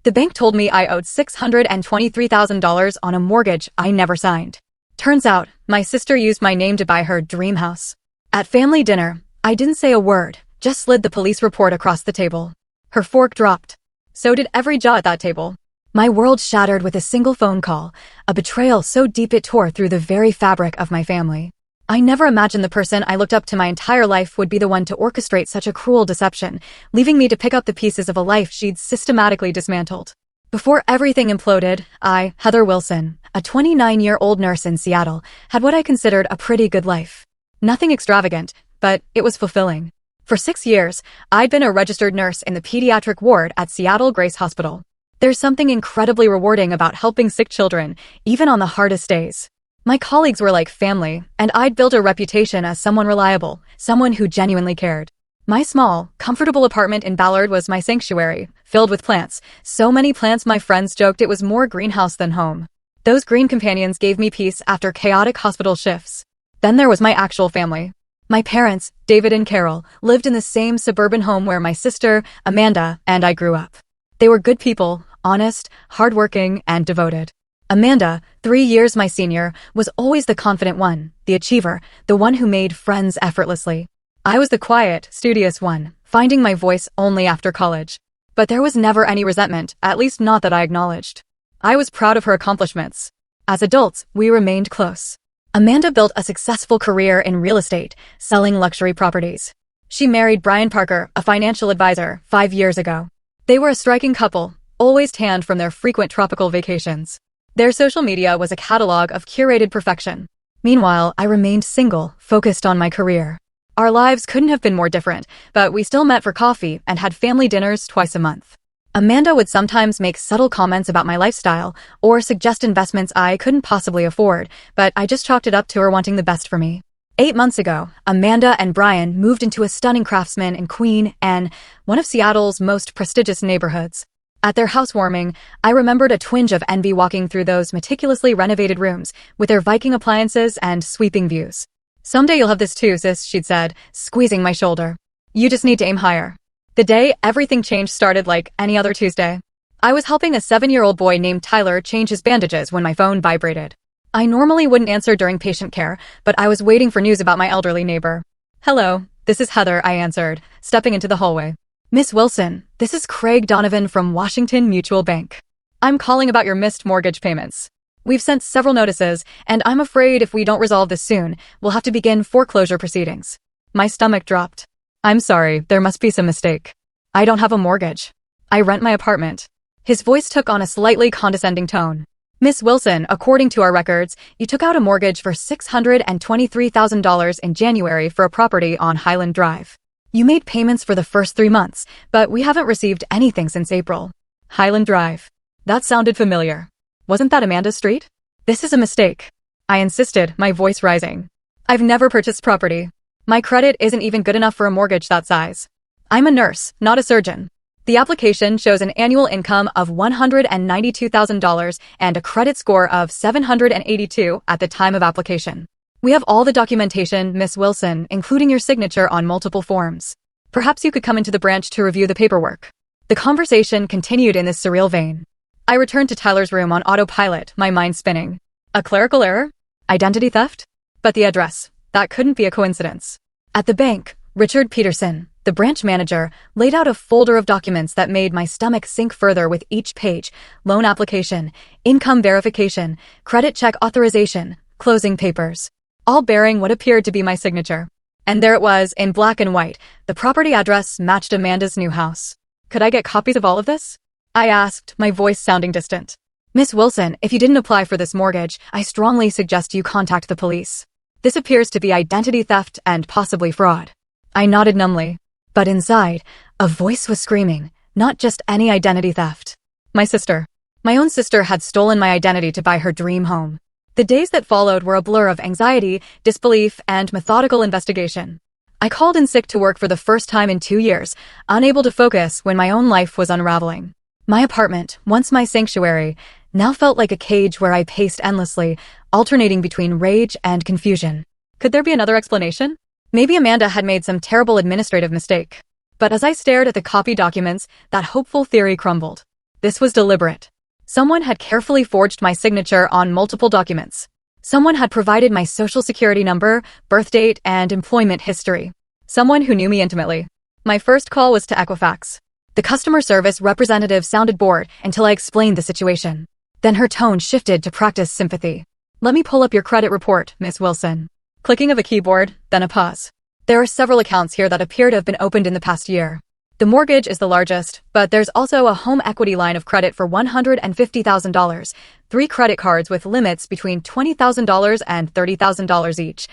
The bank told me I owed $623,000 on a mortgage I never signed. Turns out, my sister used my name to buy her dream house. At family dinner, I didn't say a word, just slid the police report across the table. Her fork dropped. So did every jaw at that table. My world shattered with a single phone call, a betrayal so deep it tore through the very fabric of my family. I never imagined the person I looked up to my entire life would be the one to orchestrate such a cruel deception, leaving me to pick up the pieces of a life she'd systematically dismantled. Before everything imploded, I, Heather Wilson, a 29-year-old nurse in Seattle, had what I considered a pretty good life. Nothing extravagant, but it was fulfilling. For 6 years, I'd been a registered nurse in the pediatric ward at Seattle Grace Hospital. There's something incredibly rewarding about helping sick children, even on the hardest days. My colleagues were like family, and I'd built a reputation as someone reliable, someone who genuinely cared. My small, comfortable apartment in Ballard was my sanctuary, filled with plants. So many plants my friends joked it was more greenhouse than home. Those green companions gave me peace after chaotic hospital shifts. Then there was my actual family. My parents, David and Carol, lived in the same suburban home where my sister, Amanda, and I grew up. They were good people, honest, hardworking, and devoted. Amanda, 3 years my senior, was always the confident one, the achiever, the one who made friends effortlessly. I was the quiet, studious one, finding my voice only after college. But there was never any resentment, at least not that I acknowledged. I was proud of her accomplishments. As adults, we remained close. Amanda built a successful career in real estate, selling luxury properties. She married Brian Parker, a financial advisor, 5 years ago. They were a striking couple, always tanned from their frequent tropical vacations. Their social media was a catalog of curated perfection. Meanwhile, I remained single, focused on my career. Our lives couldn't have been more different, but we still met for coffee and had family dinners twice a month. Amanda would sometimes make subtle comments about my lifestyle or suggest investments I couldn't possibly afford, but I just chalked it up to her wanting the best for me. 8 months ago, Amanda and Brian moved into a stunning Craftsman in Queen Anne, one of Seattle's most prestigious neighborhoods. At their housewarming, I remembered a twinge of envy walking through those meticulously renovated rooms with their Viking appliances and sweeping views. "Someday you'll have this too, sis," she'd said, squeezing my shoulder. "You just need to aim higher." The day everything changed started like any other Tuesday. I was helping a 7-year-old boy named Tyler change his bandages when my phone vibrated. I normally wouldn't answer during patient care, but I was waiting for news about my elderly neighbor. "Hello, this is Heather," I answered, stepping into the hallway. "Miss Wilson, this is Craig Donovan from Washington Mutual Bank. I'm calling about your missed mortgage payments. We've sent several notices, and I'm afraid if we don't resolve this soon, we'll have to begin foreclosure proceedings." My stomach dropped. "I'm sorry, there must be some mistake. I don't have a mortgage. I rent my apartment." His voice took on a slightly condescending tone. "Miss Wilson, according to our records, you took out a mortgage for $623,000 in January for a property on Highland Drive. You made payments for the first 3 months, but we haven't received anything since April." Highland Drive. That sounded familiar. Wasn't that Amanda's street? "This is a mistake," I insisted, my voice rising. "I've never purchased property. My credit isn't even good enough for a mortgage that size. I'm a nurse, not a surgeon. The application shows an annual income of $192,000 and a credit score of 782 at the time of application. We have all the documentation, Miss Wilson, including your signature on multiple forms. Perhaps you could come into the branch to review the paperwork." The conversation continued in this surreal vein. I returned to Tyler's room on autopilot, my mind spinning. A clerical error? Identity theft? But the address. That couldn't be a coincidence. At the bank, Richard Peterson, the branch manager, laid out a folder of documents that made my stomach sink further with each page: loan application, income verification, credit check authorization, closing papers, all bearing what appeared to be my signature. And there it was, in black and white. The property address matched Amanda's new house. "Could I get copies of all of this?" I asked, my voice sounding distant. "Miss Wilson, if you didn't apply for this mortgage, I strongly suggest you contact the police. This appears to be identity theft and possibly fraud." I nodded numbly. But inside, a voice was screaming, not just any identity theft. My sister. My own sister had stolen my identity to buy her dream home. The days that followed were a blur of anxiety, disbelief, and methodical investigation. I called in sick to work for the first time in 2 years, unable to focus when my own life was unraveling. My apartment, once my sanctuary, now felt like a cage where I paced endlessly, alternating between rage and confusion. Could there be another explanation? Maybe Amanda had made some terrible administrative mistake. But as I stared at the copy documents, that hopeful theory crumbled. This was deliberate. Someone had carefully forged my signature on multiple documents. Someone had provided my social security number, birth date, and employment history. Someone who knew me intimately. My first call was to Equifax. The customer service representative sounded bored until I explained the situation. Then her tone shifted to practice sympathy. "Let me pull up your credit report, Miss Wilson." Clicking of a keyboard, then a pause. "There are several accounts here that appear to have been opened in the past year. The mortgage is the largest, but there's also a home equity line of credit for $150,000, 3 credit cards with limits between $20,000 and $30,000 each,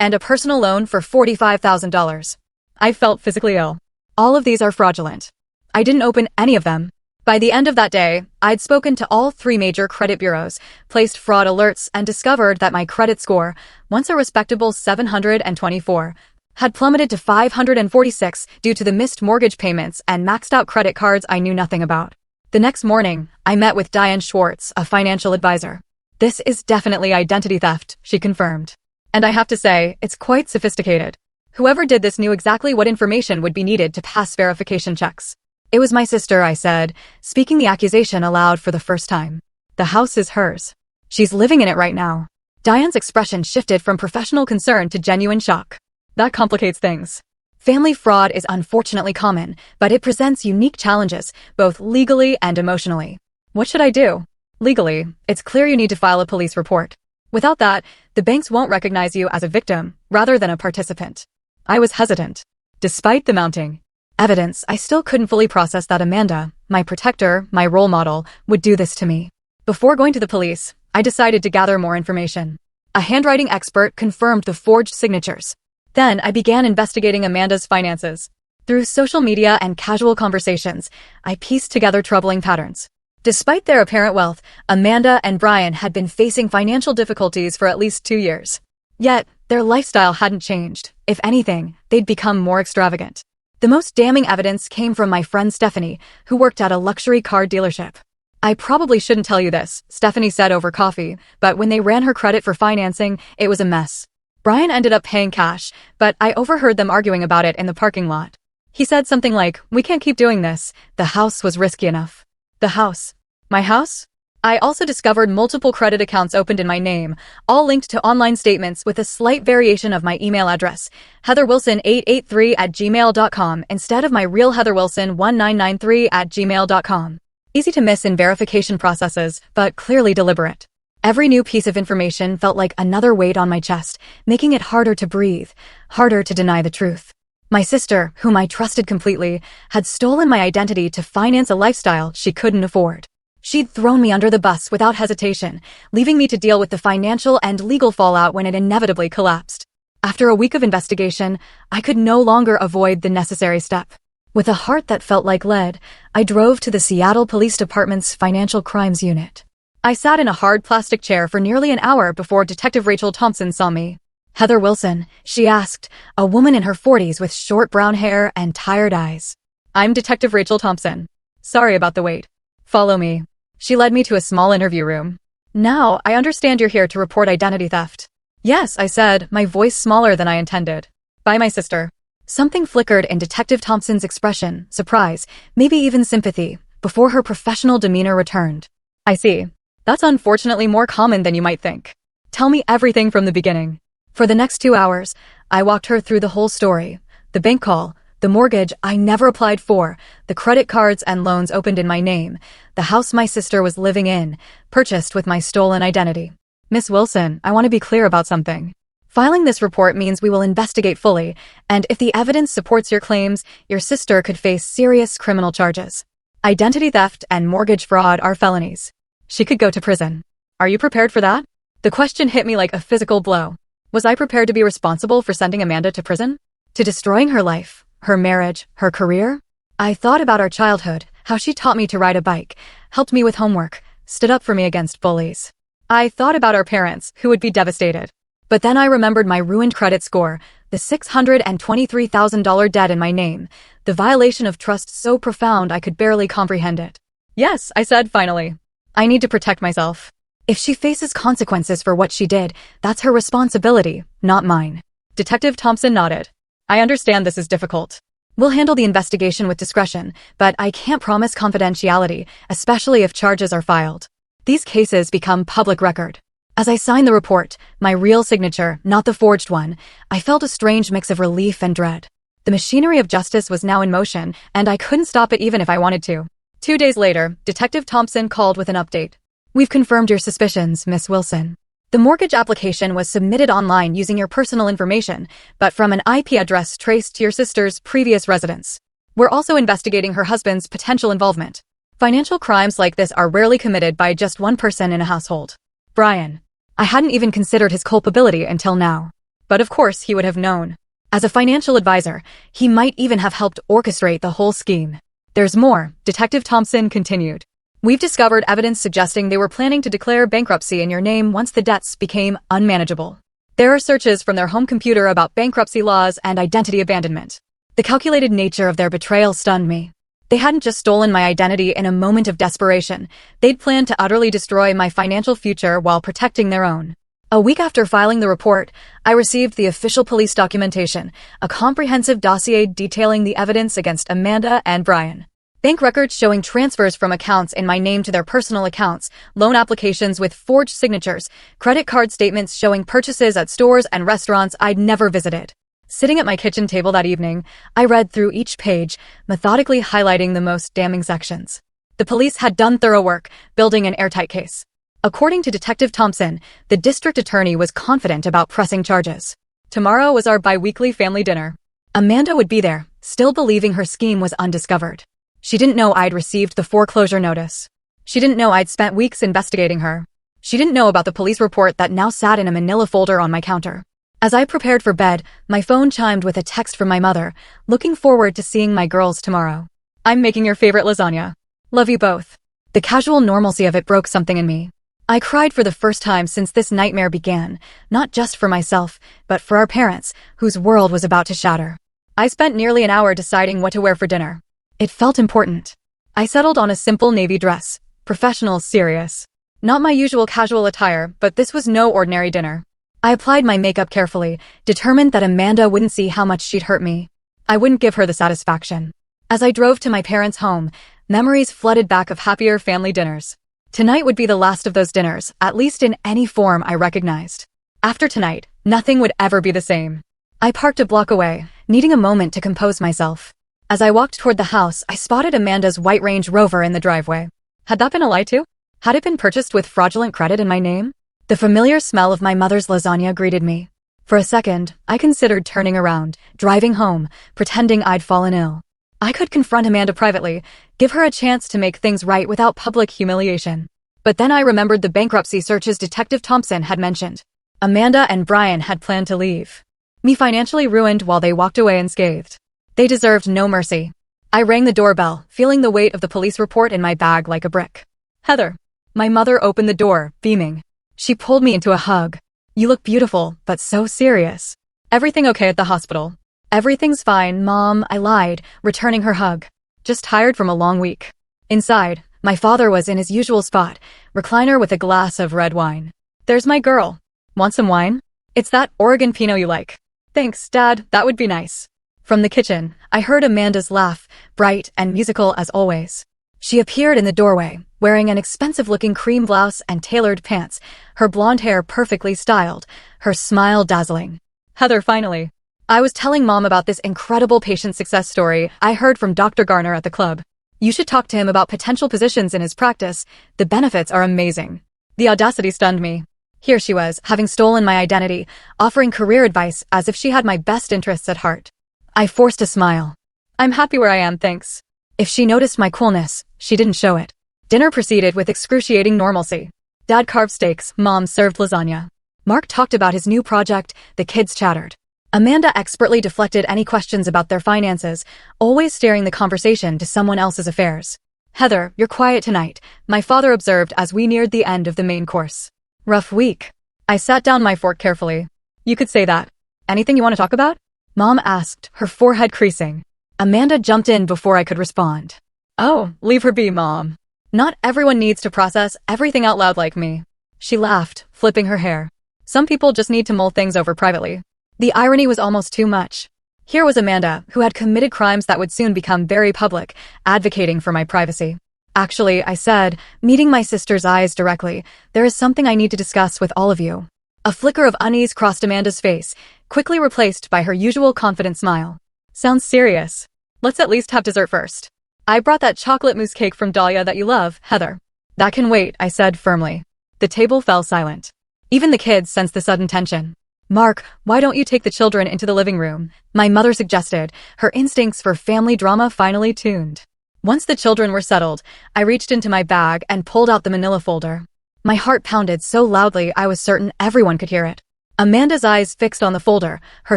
and a personal loan for $45,000. I felt physically ill. All of these are fraudulent. I didn't open any of them. By the end of that day, I'd spoken to all 3 major credit bureaus, placed fraud alerts, and discovered that my credit score, once a respectable 724, had plummeted to 546 due to the missed mortgage payments and maxed out credit cards I knew nothing about. The next morning, I met with Diane Schwartz, a financial advisor. "This is definitely identity theft," she confirmed. "And I have to say, it's quite sophisticated. Whoever did this knew exactly what information would be needed to pass verification checks." "It was my sister," I said, speaking the accusation aloud for the first time. "The house is hers. She's living in it right now." Diane's expression shifted from professional concern to genuine shock. "That complicates things. Family fraud is unfortunately common, but it presents unique challenges, both legally and emotionally. What should I do?" "Legally, it's clear you need to file a police report. Without that, the banks won't recognize you as a victim, rather than a participant." I was hesitant. Despite the mounting evidence, I still couldn't fully process that Amanda, my protector, my role model, would do this to me. Before going to the police, I decided to gather more information. A handwriting expert confirmed the forged signatures. Then I began investigating Amanda's finances. Through social media and casual conversations, I pieced together troubling patterns. Despite their apparent wealth, Amanda and Brian had been facing financial difficulties for at least 2 years. Yet, their lifestyle hadn't changed. If anything, they'd become more extravagant. The most damning evidence came from my friend Stephanie, who worked at a luxury car dealership. "I probably shouldn't tell you this," Stephanie said over coffee, but when they ran her credit for financing, it was a mess. Brian ended up paying cash, but I overheard them arguing about it in the parking lot. He said something like, "We can't keep doing this. The house was risky enough." The house? My house? I also discovered multiple credit accounts opened in my name, all linked to online statements with a slight variation of my email address, heatherwilson883@gmail.com, instead of my real heatherwilson1993@gmail.com. Easy to miss in verification processes, but clearly deliberate. Every new piece of information felt like another weight on my chest, making it harder to breathe, harder to deny the truth. My sister, whom I trusted completely, had stolen my identity to finance a lifestyle she couldn't afford. She'd thrown me under the bus without hesitation, leaving me to deal with the financial and legal fallout when it inevitably collapsed. After a week of investigation, I could no longer avoid the necessary step. With a heart that felt like lead, I drove to the Seattle Police Department's Financial Crimes Unit. I sat in a hard plastic chair for nearly an hour before Detective Rachel Thompson saw me. "Heather Wilson," she asked, a woman in her 40s with short brown hair and tired eyes. "I'm Detective Rachel Thompson. Sorry about the wait. Follow me." She led me to a small interview room. "Now, I understand you're here to report identity theft." "Yes," I said, my voice smaller than I intended. "By my sister." Something flickered in Detective Thompson's expression, surprise, maybe even sympathy, before her professional demeanor returned. "I see. That's unfortunately more common than you might think. Tell me everything from the beginning." For the next 2 hours, I walked her through the whole story. The bank call, the mortgage I never applied for, the credit cards and loans opened in my name, the house my sister was living in, purchased with my stolen identity. "Miss Wilson, I want to be clear about something. Filing this report means we will investigate fully, and if the evidence supports your claims, your sister could face serious criminal charges. Identity theft and mortgage fraud are felonies. She could go to prison. Are you prepared for that?" The question hit me like a physical blow. Was I prepared to be responsible for sending Amanda to prison? To destroying her life, her marriage, her career? I thought about our childhood, how she taught me to ride a bike, helped me with homework, stood up for me against bullies. I thought about our parents, who would be devastated. But then I remembered my ruined credit score, the $623,000 debt in my name, the violation of trust so profound I could barely comprehend it. "Yes," I said finally. "I need to protect myself. If she faces consequences for what she did, that's her responsibility, not mine." Detective Thompson nodded. "I understand this is difficult. We'll handle the investigation with discretion, but I can't promise confidentiality, especially if charges are filed. These cases become public record. As I signed the report, my real signature, not the forged one, I felt a strange mix of relief and dread. The machinery of justice was now in motion, and I couldn't stop it even if I wanted to. 2 days later, Detective Thompson called with an update. We've confirmed your suspicions, Miss Wilson. The mortgage application was submitted online using your personal information, but from an IP address traced to your sister's previous residence. We're also investigating her husband's potential involvement. Financial crimes like this are rarely committed by just one person in a household. Brian. I hadn't even considered his culpability until now. But of course he would have known. As a financial advisor, he might even have helped orchestrate the whole scheme. There's more, Detective Thompson continued. We've discovered evidence suggesting they were planning to declare bankruptcy in your name once the debts became unmanageable. There are searches from their home computer about bankruptcy laws and identity abandonment. The calculated nature of their betrayal stunned me. They hadn't just stolen my identity in a moment of desperation. They'd planned to utterly destroy my financial future while protecting their own. A week after filing the report, I received the official police documentation, a comprehensive dossier detailing the evidence against Amanda and Brian. Bank records showing transfers from accounts in my name to their personal accounts, loan applications with forged signatures, credit card statements showing purchases at stores and restaurants I'd never visited. Sitting at my kitchen table that evening, I read through each page, methodically highlighting the most damning sections. The police had done thorough work, building an airtight case. According to Detective Thompson, the district attorney was confident about pressing charges. Tomorrow was our bi-weekly family dinner. Amanda would be there, still believing her scheme was undiscovered. She didn't know I'd received the foreclosure notice. She didn't know I'd spent weeks investigating her. She didn't know about the police report that now sat in a manila folder on my counter. As I prepared for bed, my phone chimed with a text from my mother, looking forward to seeing my girls tomorrow. I'm making your favorite lasagna. Love you both. The casual normalcy of it broke something in me. I cried for the first time since this nightmare began, not just for myself, but for our parents, whose world was about to shatter. I spent nearly an hour deciding what to wear for dinner. It felt important. I settled on a simple navy dress, professional, serious. Not my usual casual attire, but this was no ordinary dinner. I applied my makeup carefully, determined that Amanda wouldn't see how much she'd hurt me. I wouldn't give her the satisfaction. As I drove to my parents' home, memories flooded back of happier family dinners. Tonight would be the last of those dinners, at least in any form I recognized. After tonight, nothing would ever be the same. I parked a block away, needing a moment to compose myself. As I walked toward the house, I spotted Amanda's white Range Rover in the driveway. Had that been a lie too? Had it been purchased with fraudulent credit in my name? The familiar smell of my mother's lasagna greeted me. For a second, I considered turning around, driving home, pretending I'd fallen ill. I could confront Amanda privately, give her a chance to make things right without public humiliation. But then I remembered the bankruptcy searches Detective Thompson had mentioned. Amanda and Brian had planned to leave me financially ruined while they walked away unscathed. They deserved no mercy. I rang the doorbell, feeling the weight of the police report in my bag like a brick. Heather. My mother opened the door, beaming. She pulled me into a hug. You look beautiful, but so serious. Everything okay at the hospital? Everything's fine, Mom, I lied, returning her hug. Just tired from a long week. Inside, my father was in his usual spot, recliner with a glass of red wine. There's my girl. Want some wine? It's that Oregon Pinot you like. Thanks, Dad, that would be nice. From the kitchen, I heard Amanda's laugh, bright and musical as always. She appeared in the doorway, wearing an expensive-looking cream blouse and tailored pants, her blonde hair perfectly styled, her smile dazzling. Heather, finally. I was telling Mom about this incredible patient success story I heard from Dr. Garner at the club. You should talk to him about potential positions in his practice. The benefits are amazing. The audacity stunned me. Here she was, having stolen my identity, offering career advice as if she had my best interests at heart. I forced a smile. I'm happy where I am, thanks. If she noticed my coolness, she didn't show it. Dinner proceeded with excruciating normalcy. Dad carved steaks, Mom served lasagna. Mark talked about his new project, the kids chattered. Amanda expertly deflected any questions about their finances, always steering the conversation to someone else's affairs. Heather, you're quiet tonight, my father observed as we neared the end of the main course. Rough week. I sat down my fork carefully. You could say that. Anything you want to talk about? Mom asked, her forehead creasing. Amanda jumped in before I could respond. Oh, leave her be, Mom. Not everyone needs to process everything out loud like me. She laughed, flipping her hair. Some people just need to mull things over privately. The irony was almost too much. Here was Amanda, who had committed crimes that would soon become very public, advocating for my privacy. Actually, I said, meeting my sister's eyes directly, there is something I need to discuss with all of you. A flicker of unease crossed Amanda's face, quickly replaced by her usual confident smile. Sounds serious. Let's at least have dessert first. I brought that chocolate mousse cake from Dahlia that you love, Heather. That can wait, I said firmly. The table fell silent. Even the kids sensed the sudden tension. Mark, why don't you take the children into the living room? My mother suggested, her instincts for family drama finally tuned. Once the children were settled, I reached into my bag and pulled out the manila folder. My heart pounded so loudly I was certain everyone could hear it. Amanda's eyes fixed on the folder, her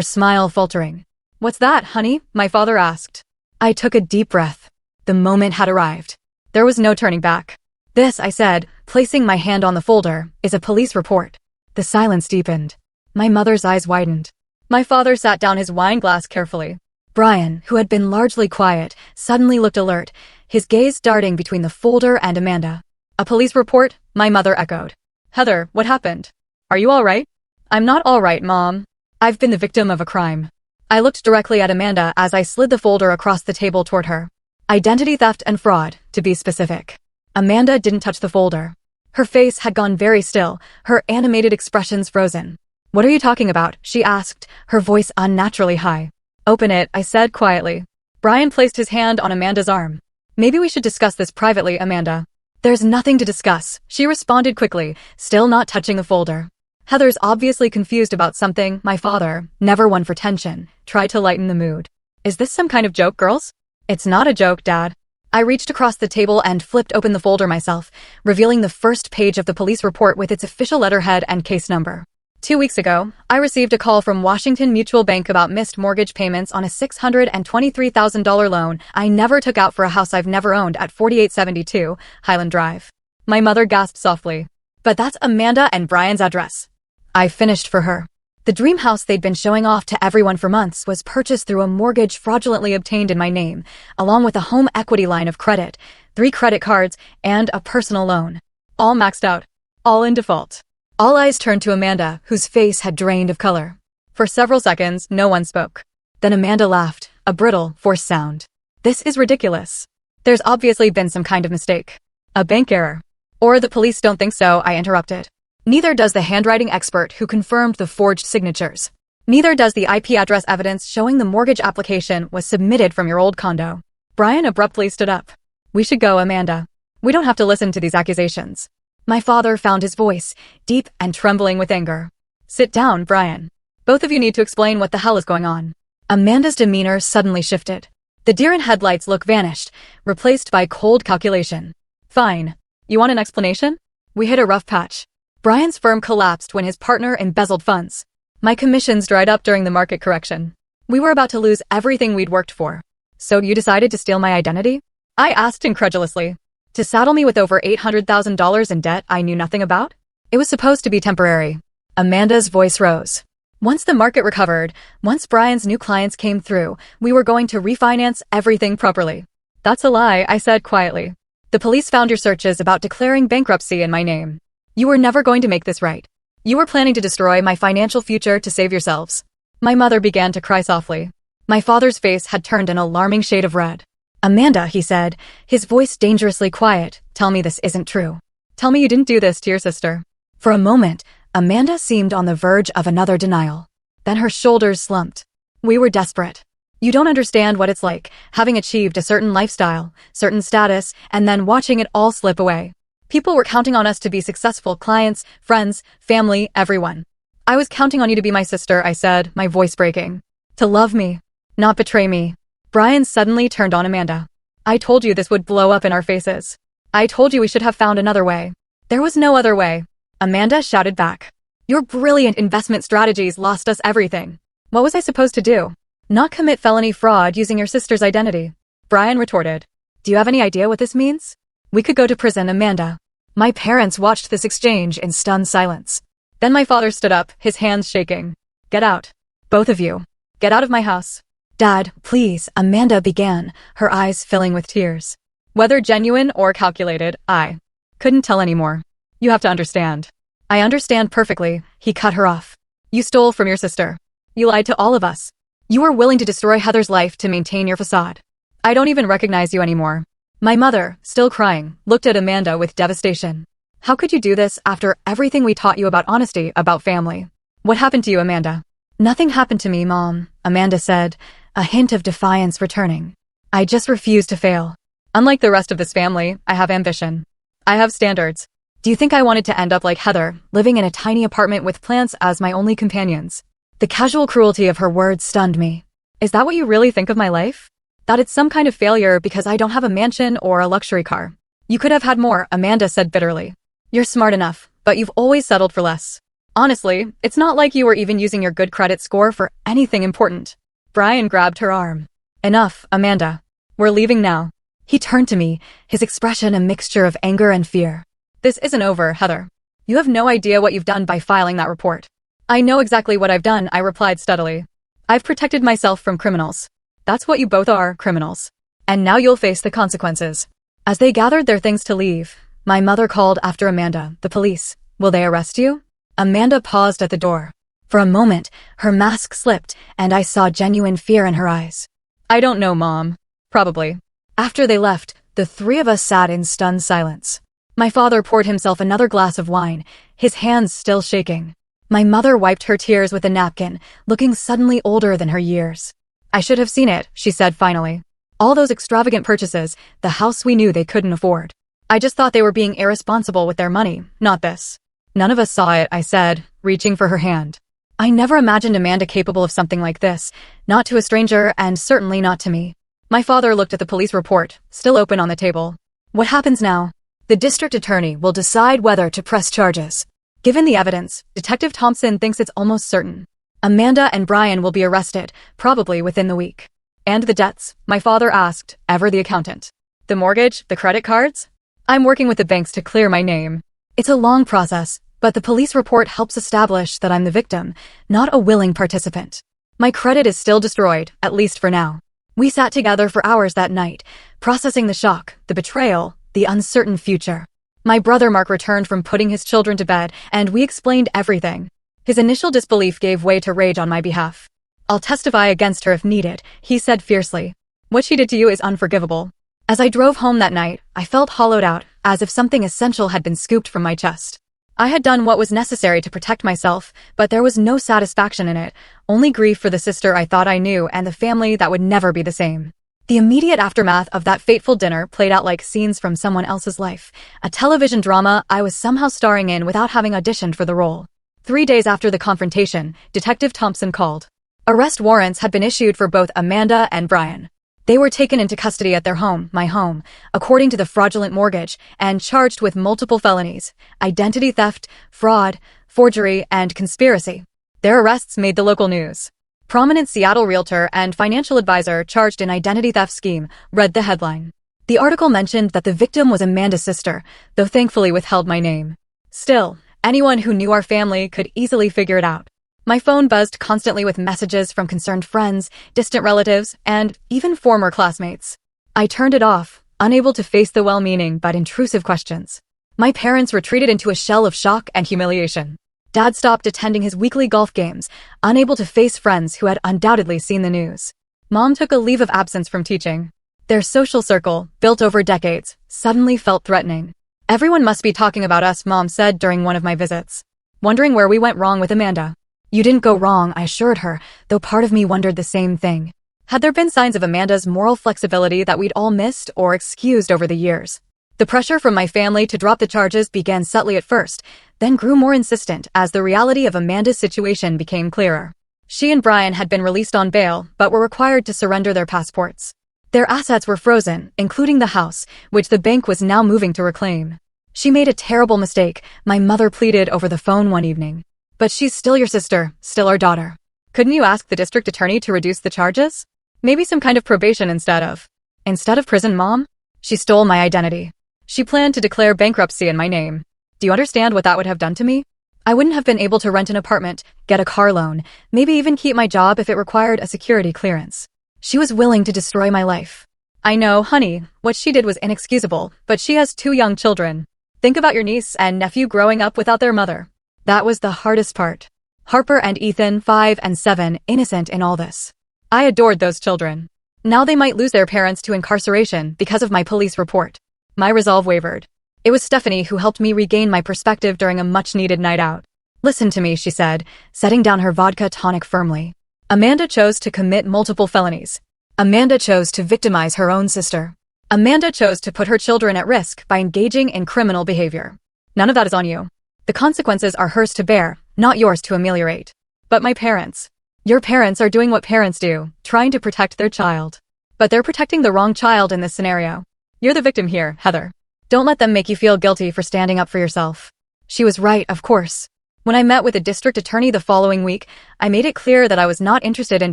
smile faltering. What's that, honey? My father asked. I took a deep breath. The moment had arrived. There was no turning back. This, I said, placing my hand on the folder, is a police report. The silence deepened. My mother's eyes widened. My father sat down his wine glass carefully. Brian, who had been largely quiet, suddenly looked alert, his gaze darting between the folder and Amanda. A police report? My mother echoed. Heather, what happened? Are you all right? I'm not all right, Mom. I've been the victim of a crime. I looked directly at Amanda as I slid the folder across the table toward her. Identity theft and fraud, to be specific. Amanda didn't touch the folder. Her face had gone very still, her animated expressions frozen. What are you talking about? She asked, her voice unnaturally high. Open it, I said quietly. Brian placed his hand on Amanda's arm. Maybe we should discuss this privately, Amanda. There's nothing to discuss, she responded quickly, still not touching the folder. Heather's obviously confused about something. My father, never one for tension, tried to lighten the mood. Is this some kind of joke, girls? It's not a joke, Dad. I reached across the table and flipped open the folder myself, revealing the first page of the police report with its official letterhead and case number. 2 weeks ago, I received a call from Washington Mutual Bank about missed mortgage payments on a $623,000 loan I never took out for a house I've never owned at 4872 Highland Drive. My mother gasped softly. But that's Amanda and Brian's address. I finished for her. The dream house they'd been showing off to everyone for months was purchased through a mortgage fraudulently obtained in my name, along with a home equity line of credit, 3 credit cards, and a personal loan. All maxed out. All in default. All eyes turned to Amanda, whose face had drained of color. For several seconds, no one spoke. Then Amanda laughed, a brittle, forced sound. This is ridiculous. There's obviously been some kind of mistake. A bank error. Or the police don't think so, I interrupted. Neither does the handwriting expert who confirmed the forged signatures. Neither does the IP address evidence showing the mortgage application was submitted from your old condo. Brian abruptly stood up. We should go, Amanda. We don't have to listen to these accusations. My father found his voice, deep and trembling with anger. Sit down, Brian. Both of you need to explain what the hell is going on. Amanda's demeanor suddenly shifted. The deer-in-headlights look vanished, replaced by cold calculation. Fine. You want an explanation? We hit a rough patch. Brian's firm collapsed when his partner embezzled funds. My commissions dried up during the market correction. We were about to lose everything we'd worked for. So you decided to steal my identity? I asked incredulously. To saddle me with over $800,000 in debt I knew nothing about? It was supposed to be temporary. Amanda's voice rose. Once the market recovered, once Brian's new clients came through, we were going to refinance everything properly. That's a lie, I said quietly. The police found your searches about declaring bankruptcy in my name. You were never going to make this right. You were planning to destroy my financial future to save yourselves. My mother began to cry softly. My father's face had turned an alarming shade of red. Amanda, he said, his voice dangerously quiet, tell me this isn't true. Tell me you didn't do this to your sister. For a moment, Amanda seemed on the verge of another denial. Then her shoulders slumped. We were desperate. You don't understand what it's like, having achieved a certain lifestyle, certain status, and then watching it all slip away. People were counting on us to be successful clients, friends, family, everyone. I was counting on you to be my sister, I said, my voice breaking. To love me, not betray me. Brian suddenly turned on Amanda. I told you this would blow up in our faces. I told you we should have found another way. There was no other way. Amanda shouted back. Your brilliant investment strategies lost us everything. What was I supposed to do? Not commit felony fraud using your sister's identity. Brian retorted. Do you have any idea what this means? We could go to prison, Amanda. My parents watched this exchange in stunned silence. Then my father stood up, his hands shaking. Get out. Both of you. Get out of my house. Dad, please, Amanda began, her eyes filling with tears. Whether genuine or calculated, I couldn't tell anymore. You have to understand. I understand perfectly, he cut her off. You stole from your sister. You lied to all of us. You were willing to destroy Heather's life to maintain your facade. I don't even recognize you anymore. My mother, still crying, looked at Amanda with devastation. How could you do this after everything we taught you about honesty, about family? What happened to you, Amanda? Nothing happened to me, Mom, Amanda said, a hint of defiance returning. I just refuse to fail. Unlike the rest of this family, I have ambition. I have standards. Do you think I wanted to end up like Heather, living in a tiny apartment with plants as my only companions? The casual cruelty of her words stunned me. Is that what you really think of my life? That it's some kind of failure because I don't have a mansion or a luxury car? You could have had more, Amanda said bitterly. You're smart enough, but you've always settled for less. Honestly, it's not like you were even using your good credit score for anything important. Brian grabbed her arm. Enough, Amanda. We're leaving now. He turned to me, his expression a mixture of anger and fear. This isn't over, Heather. You have no idea what you've done by filing that report. I know exactly what I've done, I replied steadily. I've protected myself from criminals. That's what you both are, criminals. And now you'll face the consequences. As they gathered their things to leave, my mother called after Amanda, the police. Will they arrest you? Amanda paused at the door. For a moment, her mask slipped, and I saw genuine fear in her eyes. I don't know, Mom. Probably. After they left, the three of us sat in stunned silence. My father poured himself another glass of wine, his hands still shaking. My mother wiped her tears with a napkin, looking suddenly older than her years. I should have seen it, she said finally. All those extravagant purchases, the house we knew they couldn't afford. I just thought they were being irresponsible with their money, not this. None of us saw it, I said, reaching for her hand. I never imagined Amanda capable of something like this, not to a stranger and certainly not to me. My father looked at the police report, still open on the table. What happens now? The district attorney will decide whether to press charges. Given the evidence, Detective Thompson thinks it's almost certain. Amanda and Brian will be arrested, probably within the week. And the debts? My father asked, ever the accountant. The mortgage, the credit cards? I'm working with the banks to clear my name. It's a long process, but the police report helps establish that I'm the victim, not a willing participant. My credit is still destroyed, at least for now. We sat together for hours that night, processing the shock, the betrayal, the uncertain future. My brother Mark returned from putting his children to bed, and we explained everything. His initial disbelief gave way to rage on my behalf. I'll testify against her if needed, he said fiercely. What she did to you is unforgivable. As I drove home that night, I felt hollowed out, as if something essential had been scooped from my chest. I had done what was necessary to protect myself, but there was no satisfaction in it, only grief for the sister I thought I knew and the family that would never be the same. The immediate aftermath of that fateful dinner played out like scenes from someone else's life, a television drama I was somehow starring in without having auditioned for the role. 3 days after the confrontation, Detective Thompson called. Arrest warrants had been issued for both Amanda and Brian. They were taken into custody at their home, my home, according to the fraudulent mortgage, and charged with multiple felonies, identity theft, fraud, forgery, and conspiracy. Their arrests made the local news. Prominent Seattle realtor and financial advisor charged in identity theft scheme, read the headline. The article mentioned that the victim was Amanda's sister, though thankfully withheld my name. Still, anyone who knew our family could easily figure it out. My phone buzzed constantly with messages from concerned friends, distant relatives, and even former classmates. I turned it off, unable to face the well-meaning but intrusive questions. My parents retreated into a shell of shock and humiliation. Dad stopped attending his weekly golf games, unable to face friends who had undoubtedly seen the news. Mom took a leave of absence from teaching. Their social circle, built over decades, suddenly felt threatening. Everyone must be talking about us, Mom said during one of my visits. Wondering where we went wrong with Amanda. You didn't go wrong, I assured her, though part of me wondered the same thing. Had there been signs of Amanda's moral flexibility that we'd all missed or excused over the years? The pressure from my family to drop the charges began subtly at first, then grew more insistent as the reality of Amanda's situation became clearer. She and Brian had been released on bail, but were required to surrender their passports. Their assets were frozen, including the house, which the bank was now moving to reclaim. She made a terrible mistake, my mother pleaded over the phone one evening. But she's still your sister, still our daughter. Couldn't you ask the district attorney to reduce the charges? Maybe some kind of probation instead of prison, Mom? She stole my identity. She planned to declare bankruptcy in my name. Do you understand what that would have done to me? I wouldn't have been able to rent an apartment, get a car loan, maybe even keep my job if it required a security clearance. She was willing to destroy my life. I know, honey, what she did was inexcusable, but she has 2 young children. Think about your niece and nephew growing up without their mother. That was the hardest part. Harper and Ethan, 5 and 7, innocent in all this. I adored those children. Now they might lose their parents to incarceration because of my police report. My resolve wavered. It was Stephanie who helped me regain my perspective during a much-needed night out. Listen to me, she said, setting down her vodka tonic firmly. Amanda chose to commit multiple felonies. Amanda chose to victimize her own sister. Amanda chose to put her children at risk by engaging in criminal behavior. None of that is on you. The consequences are hers to bear, not yours to ameliorate. But my parents. Your parents are doing what parents do, trying to protect their child. But they're protecting the wrong child in this scenario. You're the victim here, Heather. Don't let them make you feel guilty for standing up for yourself. She was right, of course. When I met with the district attorney the following week, I made it clear that I was not interested in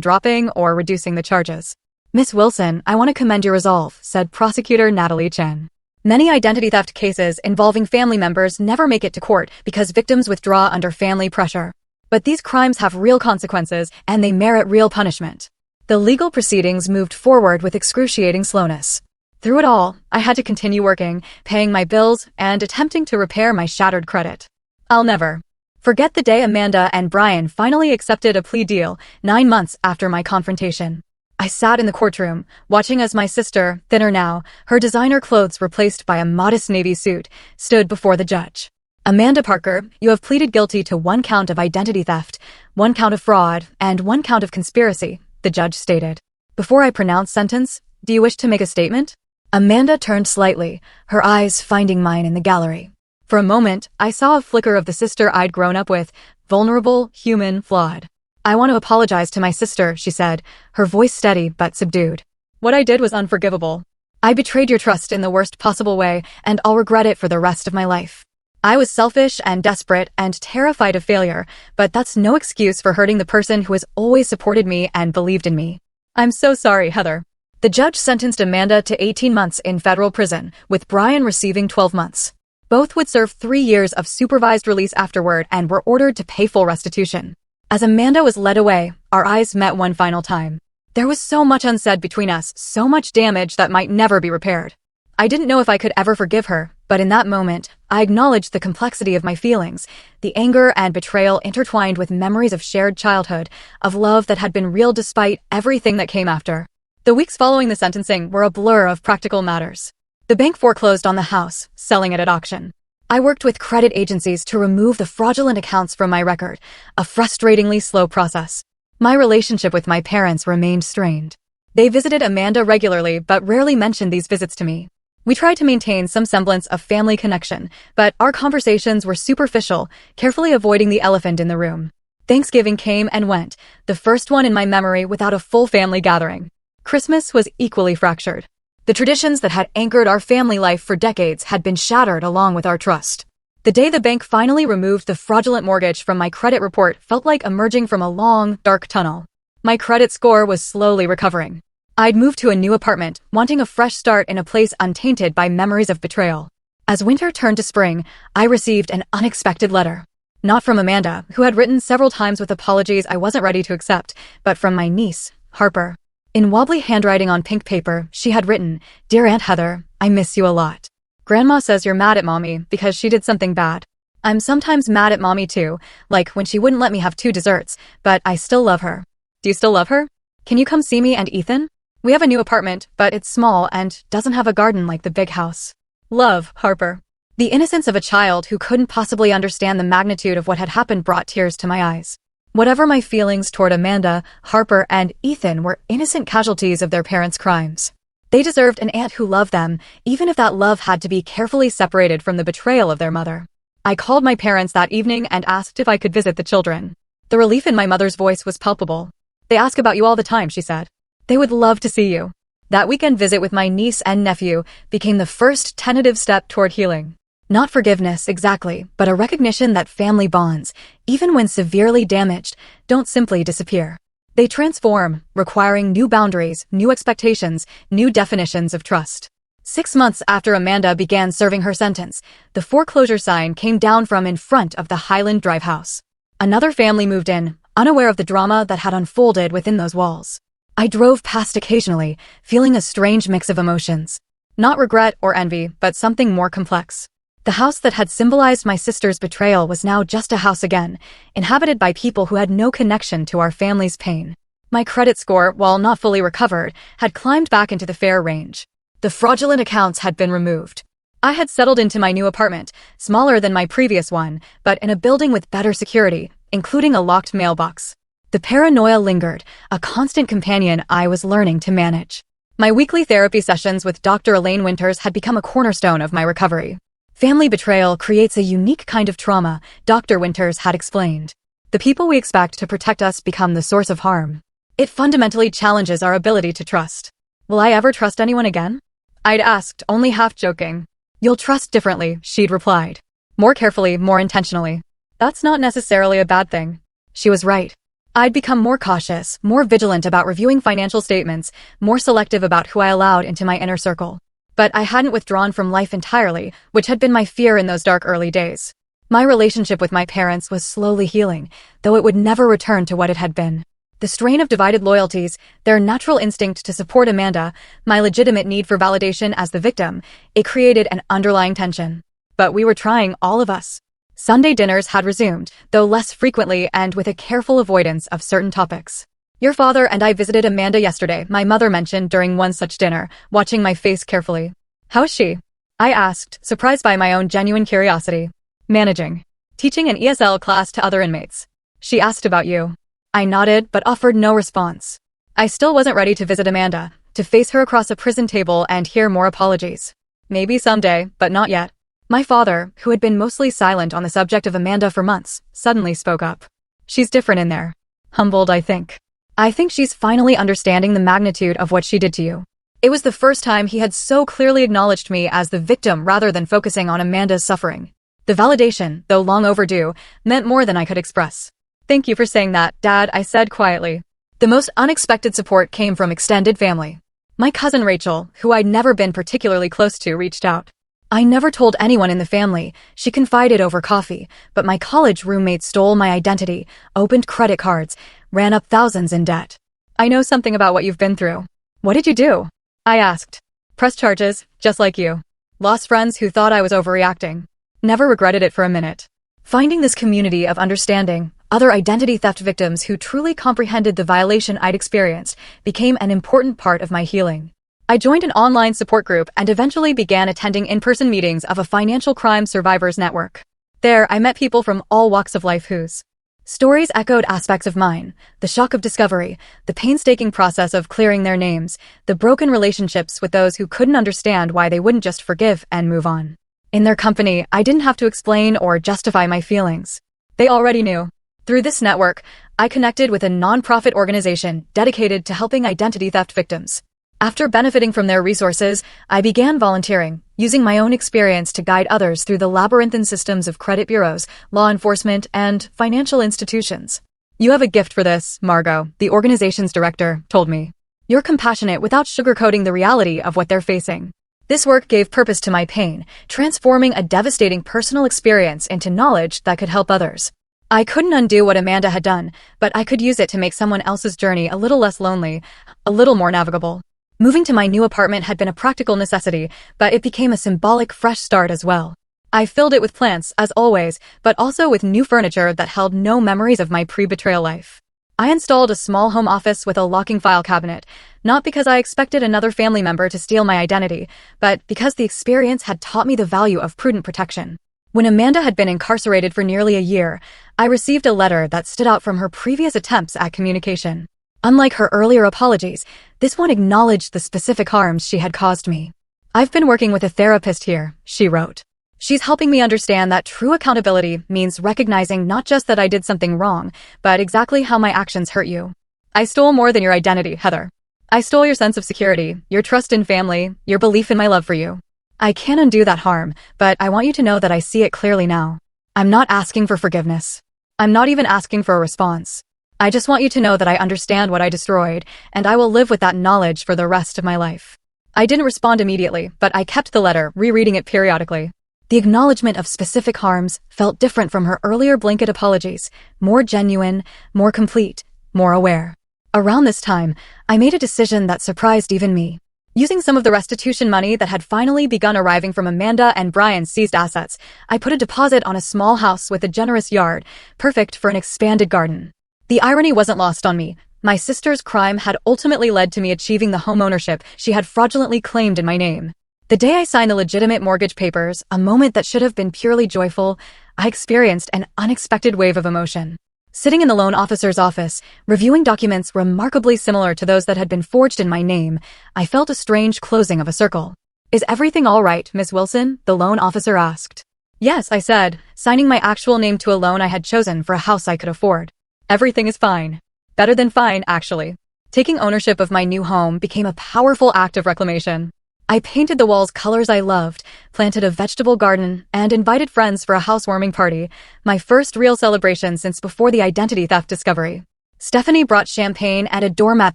dropping or reducing the charges. Miss Wilson, I want to commend your resolve, said Prosecutor Natalie Chen. Many identity theft cases involving family members never make it to court because victims withdraw under family pressure. But these crimes have real consequences and they merit real punishment. The legal proceedings moved forward with excruciating slowness. Through it all, I had to continue working, paying my bills, and attempting to repair my shattered credit. I'll never forget the day Amanda and Brian finally accepted a plea deal 9 months after my confrontation. I sat in the courtroom, watching as my sister, thinner now, her designer clothes replaced by a modest navy suit, stood before the judge. Amanda Parker, you have pleaded guilty to 1 count of identity theft, 1 count of fraud, and 1 count of conspiracy, the judge stated. Before I pronounce sentence, do you wish to make a statement? Amanda turned slightly, her eyes finding mine in the gallery. For a moment, I saw a flicker of the sister I'd grown up with, vulnerable, human, flawed. I want to apologize to my sister, she said, her voice steady but subdued. What I did was unforgivable. I betrayed your trust in the worst possible way, and I'll regret it for the rest of my life. I was selfish and desperate and terrified of failure, but that's no excuse for hurting the person who has always supported me and believed in me. I'm so sorry, Heather. The judge sentenced Amanda to 18 months in federal prison, with Brian receiving 12 months. Both would serve 3 years of supervised release afterward and were ordered to pay full restitution. As Amanda was led away, our eyes met one final time. There was so much unsaid between us, so much damage that might never be repaired. I didn't know if I could ever forgive her, but in that moment, I acknowledged the complexity of my feelings, the anger and betrayal intertwined with memories of shared childhood, of love that had been real despite everything that came after. The weeks following the sentencing were a blur of practical matters. The bank foreclosed on the house, selling it at auction. I worked with credit agencies to remove the fraudulent accounts from my record, a frustratingly slow process. My relationship with my parents remained strained. They visited Amanda regularly but rarely mentioned these visits to me. We tried to maintain some semblance of family connection, but our conversations were superficial, carefully avoiding the elephant in the room. Thanksgiving came and went, the first one in my memory without a full family gathering. Christmas was equally fractured. The traditions that had anchored our family life for decades had been shattered along with our trust. The day the bank finally removed the fraudulent mortgage from my credit report felt like emerging from a long, dark tunnel. My credit score was slowly recovering. I'd moved to a new apartment, wanting a fresh start in a place untainted by memories of betrayal. As winter turned to spring, I received an unexpected letter. Not from Amanda, who had written several times with apologies I wasn't ready to accept, but from my niece, Harper. In wobbly handwriting on pink paper, she had written, "Dear Aunt Heather, I miss you a lot. Grandma says you're mad at Mommy because she did something bad. I'm sometimes mad at Mommy too, like when she wouldn't let me have 2 desserts, but I still love her. Do you still love her? Can you come see me and Ethan? We have a new apartment, but it's small and doesn't have a garden like the big house. Love, Harper." The innocence of a child who couldn't possibly understand the magnitude of what had happened brought tears to my eyes. Whatever my feelings toward Amanda, Harper, and Ethan were innocent casualties of their parents' crimes. They deserved an aunt who loved them, even if that love had to be carefully separated from the betrayal of their mother. I called my parents that evening and asked if I could visit the children. The relief in my mother's voice was palpable. "They ask about you all the time," she said. "They would love to see you." That weekend visit with my niece and nephew became the first tentative step toward healing. Not forgiveness, exactly, but a recognition that family bonds, even when severely damaged, don't simply disappear. They transform, requiring new boundaries, new expectations, new definitions of trust. 6 months after Amanda began serving her sentence, the foreclosure sign came down from in front of the Highland Drive house. Another family moved in, unaware of the drama that had unfolded within those walls. I drove past occasionally, feeling a strange mix of emotions. Not regret or envy, but something more complex. The house that had symbolized my sister's betrayal was now just a house again, inhabited by people who had no connection to our family's pain. My credit score, while not fully recovered, had climbed back into the fair range. The fraudulent accounts had been removed. I had settled into my new apartment, smaller than my previous one, but in a building with better security, including a locked mailbox. The paranoia lingered, a constant companion I was learning to manage. My weekly therapy sessions with Dr. Elaine Winters had become a cornerstone of my recovery. Family betrayal creates a unique kind of trauma, Dr. Winters had explained. The people we expect to protect us become the source of harm. It fundamentally challenges our ability to trust. Will I ever trust anyone again? I'd asked, only half joking. You'll trust differently, she'd replied. More carefully, more intentionally. That's not necessarily a bad thing. She was right. I'd become more cautious, more vigilant about reviewing financial statements, more selective about who I allowed into my inner circle. But I hadn't withdrawn from life entirely, which had been my fear in those dark early days. My relationship with my parents was slowly healing, though it would never return to what it had been. The strain of divided loyalties, their natural instinct to support Amanda, my legitimate need for validation as the victim, it created an underlying tension. But we were trying, all of us. Sunday dinners had resumed, though less frequently and with a careful avoidance of certain topics. Your father and I visited Amanda yesterday, my mother mentioned during one such dinner, watching my face carefully. How is she? I asked, surprised by my own genuine curiosity. Managing. Teaching an ESL class to other inmates. She asked about you. I nodded, but offered no response. I still wasn't ready to visit Amanda, to face her across a prison table and hear more apologies. Maybe someday, but not yet. My father, who had been mostly silent on the subject of Amanda for months, suddenly spoke up. She's different in there. Humbled, I think. I think she's finally understanding the magnitude of what she did to you. It was the first time he had so clearly acknowledged me as the victim rather than focusing on Amanda's suffering. The validation, though long overdue, meant more than I could express. Thank you for saying that, Dad, I said quietly. The most unexpected support came from extended family. My cousin Rachel, who I'd never been particularly close to, reached out. I never told anyone in the family, she confided over coffee, but my college roommate stole my identity, opened credit cards, ran up thousands in debt. I know something about what you've been through. What did you do? I asked. Press charges, just like you. Lost friends who thought I was overreacting. Never regretted it for a minute. Finding this community of understanding, other identity theft victims who truly comprehended the violation I'd experienced, became an important part of my healing. I joined an online support group and eventually began attending in-person meetings of a financial crime survivors network. There, I met people from all walks of life whose stories echoed aspects of mine: the shock of discovery, the painstaking process of clearing their names, the broken relationships with those who couldn't understand why they wouldn't just forgive and move on. In their company, I didn't have to explain or justify my feelings. They already knew. Through this network, I connected with a nonprofit organization dedicated to helping identity theft victims. After benefiting from their resources, I began volunteering, using my own experience to guide others through the labyrinthine systems of credit bureaus, law enforcement, and financial institutions. You have a gift for this, Margot, the organization's director told me. You're compassionate without sugarcoating the reality of what they're facing. This work gave purpose to my pain, transforming a devastating personal experience into knowledge that could help others. I couldn't undo what Amanda had done, but I could use it to make someone else's journey a little less lonely, a little more navigable. Moving to my new apartment had been a practical necessity, but it became a symbolic fresh start as well. I filled it with plants, as always, but also with new furniture that held no memories of my pre-betrayal life. I installed a small home office with a locking file cabinet, not because I expected another family member to steal my identity, but because the experience had taught me the value of prudent protection. When Amanda had been incarcerated for nearly a year, I received a letter that stood out from her previous attempts at communication. Unlike her earlier apologies, this one acknowledged the specific harms she had caused me. I've been working with a therapist here, she wrote. She's helping me understand that true accountability means recognizing not just that I did something wrong, but exactly how my actions hurt you. I stole more than your identity, Heather. I stole your sense of security, your trust in family, your belief in my love for you. I can't undo that harm, but I want you to know that I see it clearly now. I'm not asking for forgiveness. I'm not even asking for a response. I just want you to know that I understand what I destroyed, and I will live with that knowledge for the rest of my life. I didn't respond immediately, but I kept the letter, rereading it periodically. The acknowledgement of specific harms felt different from her earlier blanket apologies, more genuine, more complete, more aware. Around this time, I made a decision that surprised even me. Using some of the restitution money that had finally begun arriving from Amanda and Brian's seized assets, I put a deposit on a small house with a generous yard, perfect for an expanded garden. The irony wasn't lost on me. My sister's crime had ultimately led to me achieving the home ownership she had fraudulently claimed in my name. The day I signed the legitimate mortgage papers, a moment that should have been purely joyful, I experienced an unexpected wave of emotion. Sitting in the loan officer's office, reviewing documents remarkably similar to those that had been forged in my name, I felt a strange closing of a circle. "Is everything all right, Miss Wilson?" the loan officer asked. "Yes," I said, signing my actual name to a loan I had chosen for a house I could afford. "Everything is fine. Better than fine, actually." Taking ownership of my new home became a powerful act of reclamation. I painted the walls colors I loved, planted a vegetable garden, and invited friends for a housewarming party, my first real celebration since before the identity theft discovery. Stephanie brought champagne and a doormat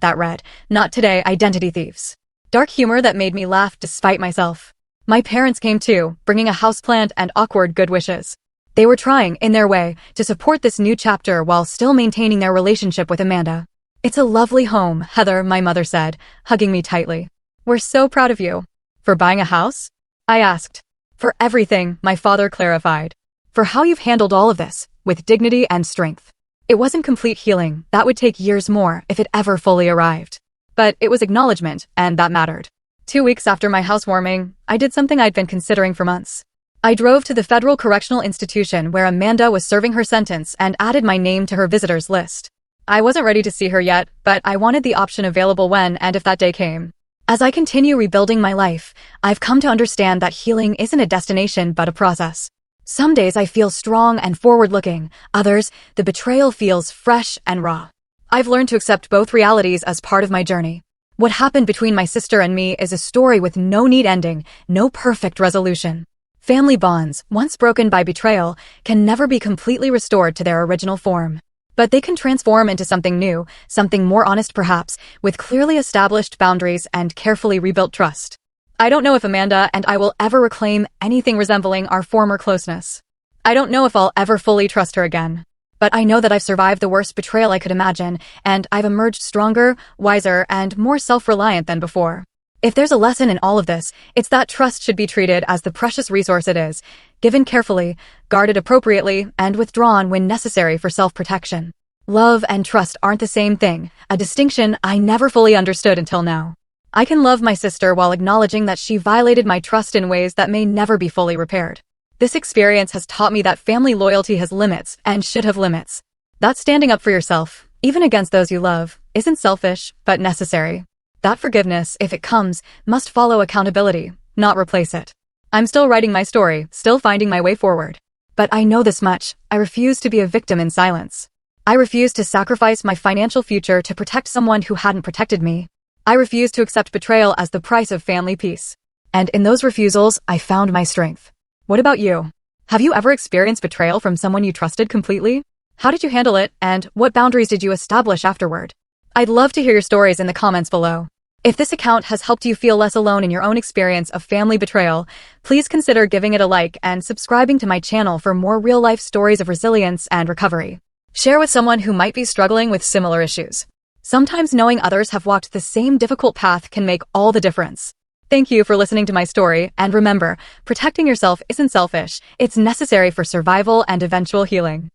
that read, "Not today, identity thieves." Dark humor that made me laugh despite myself. My parents came too, bringing a houseplant and awkward good wishes. They were trying, in their way, to support this new chapter while still maintaining their relationship with Amanda. "It's a lovely home, Heather," my mother said, hugging me tightly. "We're so proud of you." "For buying a house?" I asked. "For everything," my father clarified. "For how you've handled all of this, with dignity and strength." It wasn't complete healing, that would take years more if it ever fully arrived. But it was acknowledgement, and that mattered. 2 weeks after my housewarming, I did something I'd been considering for months. I drove to the Federal Correctional Institution where Amanda was serving her sentence and added my name to her visitors list. I wasn't ready to see her yet, but I wanted the option available when and if that day came. As I continue rebuilding my life, I've come to understand that healing isn't a destination but a process. Some days I feel strong and forward-looking, others, the betrayal feels fresh and raw. I've learned to accept both realities as part of my journey. What happened between my sister and me is a story with no neat ending, no perfect resolution. Family bonds, once broken by betrayal, can never be completely restored to their original form. But they can transform into something new, something more honest perhaps, with clearly established boundaries and carefully rebuilt trust. I don't know if Amanda and I will ever reclaim anything resembling our former closeness. I don't know if I'll ever fully trust her again. But I know that I've survived the worst betrayal I could imagine, and I've emerged stronger, wiser, and more self-reliant than before. If there's a lesson in all of this, it's that trust should be treated as the precious resource it is, given carefully, guarded appropriately, and withdrawn when necessary for self-protection. Love and trust aren't the same thing, a distinction I never fully understood until now. I can love my sister while acknowledging that she violated my trust in ways that may never be fully repaired. This experience has taught me that family loyalty has limits and should have limits. That standing up for yourself, even against those you love, isn't selfish, but necessary. That forgiveness, if it comes, must follow accountability, not replace it. I'm still writing my story, still finding my way forward. But I know this much, I refuse to be a victim in silence. I refuse to sacrifice my financial future to protect someone who hadn't protected me. I refuse to accept betrayal as the price of family peace. And in those refusals, I found my strength. What about you? Have you ever experienced betrayal from someone you trusted completely? How did you handle it, and what boundaries did you establish afterward? I'd love to hear your stories in the comments below. If this account has helped you feel less alone in your own experience of family betrayal, please consider giving it a like and subscribing to my channel for more real-life stories of resilience and recovery. Share with someone who might be struggling with similar issues. Sometimes knowing others have walked the same difficult path can make all the difference. Thank you for listening to my story, and remember, protecting yourself isn't selfish, it's necessary for survival and eventual healing.